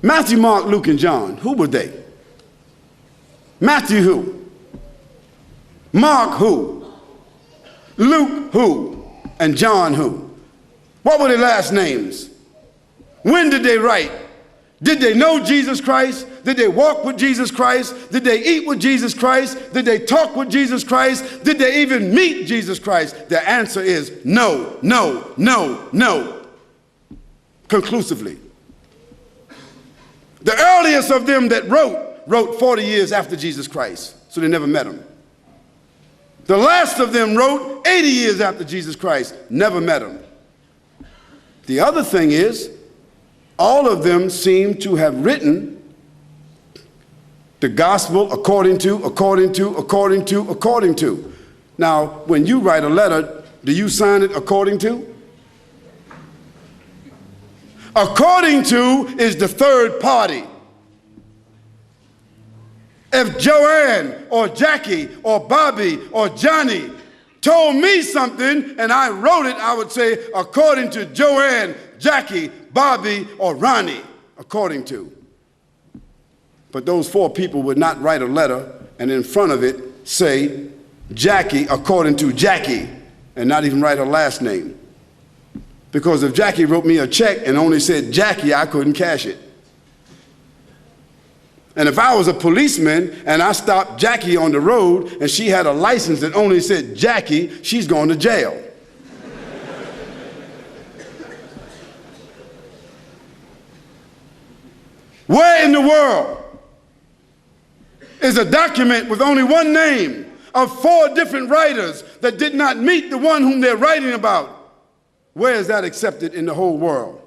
Matthew, Mark, Luke, and John, who were they? Matthew who? Mark who? Luke who? And John who? What were their last names? When did they write? Did they know Jesus Christ? Did they walk with Jesus Christ? Did they eat with Jesus Christ? Did they talk with Jesus Christ? Did they even meet Jesus Christ? The answer is no, no, no, no. Conclusively. The earliest of them that wrote 40 years after Jesus Christ, so they never met him. The last of them wrote 80 years after Jesus Christ, never met him. The other thing is, all of them seem to have written the gospel according to. Now, when you write a letter, do you sign it according to? According to is the third party. If Joanne or Jackie or Bobby or Johnny told me something and I wrote it, I would say according to Joanne, Jackie, Bobby, or Ronnie, according to. But those four people would not write a letter and in front of it say Jackie according to Jackie and not even write her last name. Because if Jackie wrote me a check and only said Jackie, I couldn't cash it. And if I was a policeman and I stopped Jackie on the road and she had a license that only said Jackie, she's going to jail. Where in the world is a document with only one name of four different writers that did not meet the one whom they're writing about? Where is that accepted in the whole world?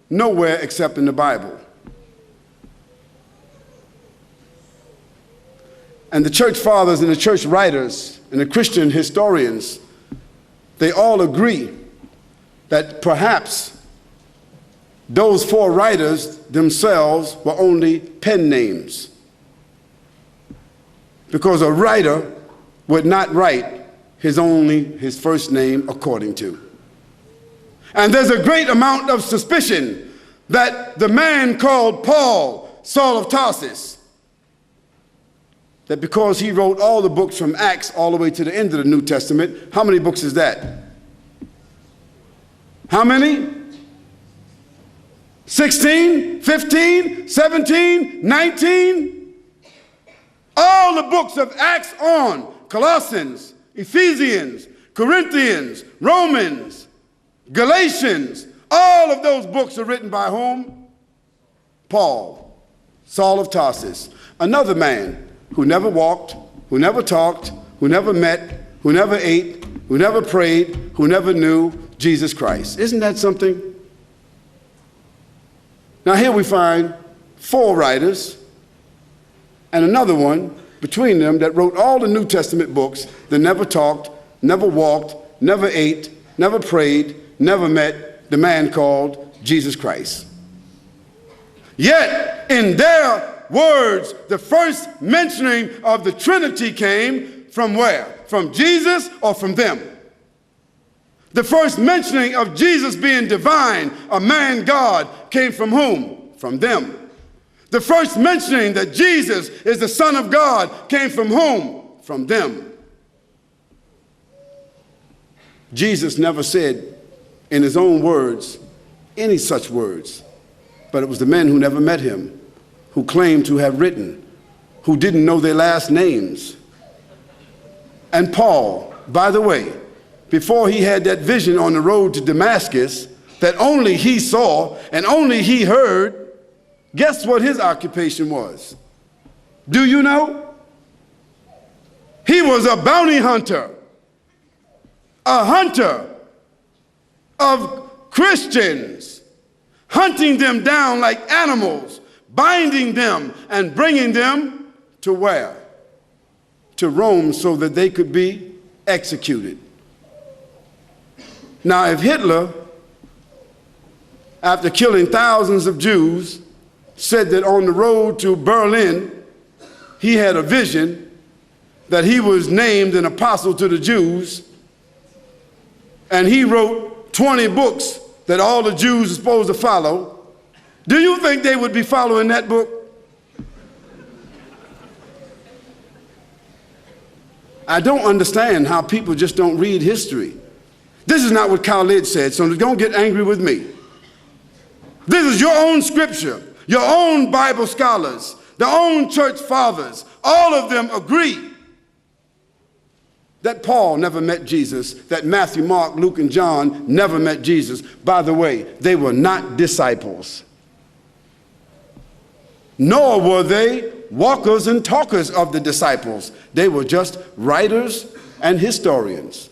Nowhere except in the Bible. And the church fathers and the church writers and the Christian historians, they all agree that perhaps those four writers themselves were only pen names. Because a writer would not write his first name according to. And there's a great amount of suspicion that the man called Paul, Saul of Tarsus, that because he wrote all the books from Acts all the way to the end of the New Testament, how many books is that? How many? 16, 15, 17, 19? All the books of Acts on, Colossians, Ephesians, Corinthians, Romans, Galatians, all of those books are written by whom? Paul, Saul of Tarsus, another man who never walked, who never talked, who never met, who never ate, who never prayed, who never knew Jesus Christ. Isn't that something? Now here we find four writers and another one between them that wrote all the New Testament books that never talked, never walked, never ate, never prayed, never met the man called Jesus Christ. Yet in their words, the first mentioning of the Trinity came from where? From Jesus or from them? The first mentioning of Jesus being divine, a man God, came from whom? From them. The first mentioning that Jesus is the Son of God came from whom? From them. Jesus never said in his own words any such words, but it was the men who never met him, who claimed to have written, who didn't know their last names. And Paul, by the way, before he had that vision on the road to Damascus that only he saw and only he heard, guess what his occupation was? Do you know? He was a bounty hunter, a hunter of Christians, hunting them down like animals, binding them and bringing them to where? To Rome so that they could be executed. Now, if Hitler, after killing thousands of Jews, said that on the road to Berlin, he had a vision that he was named an apostle to the Jews, and he wrote 20 books that all the Jews are supposed to follow, Do you think they would be following that book? I don't understand how people just don't read history. This is not what Khalid said, so don't get angry with me. This is your own scripture, your own Bible scholars, their own church fathers. All of them agree that Paul never met Jesus, that Matthew, Mark, Luke, and John never met Jesus. By the way, they were not disciples. Nor were they walkers and talkers of the disciples. They were just writers and historians.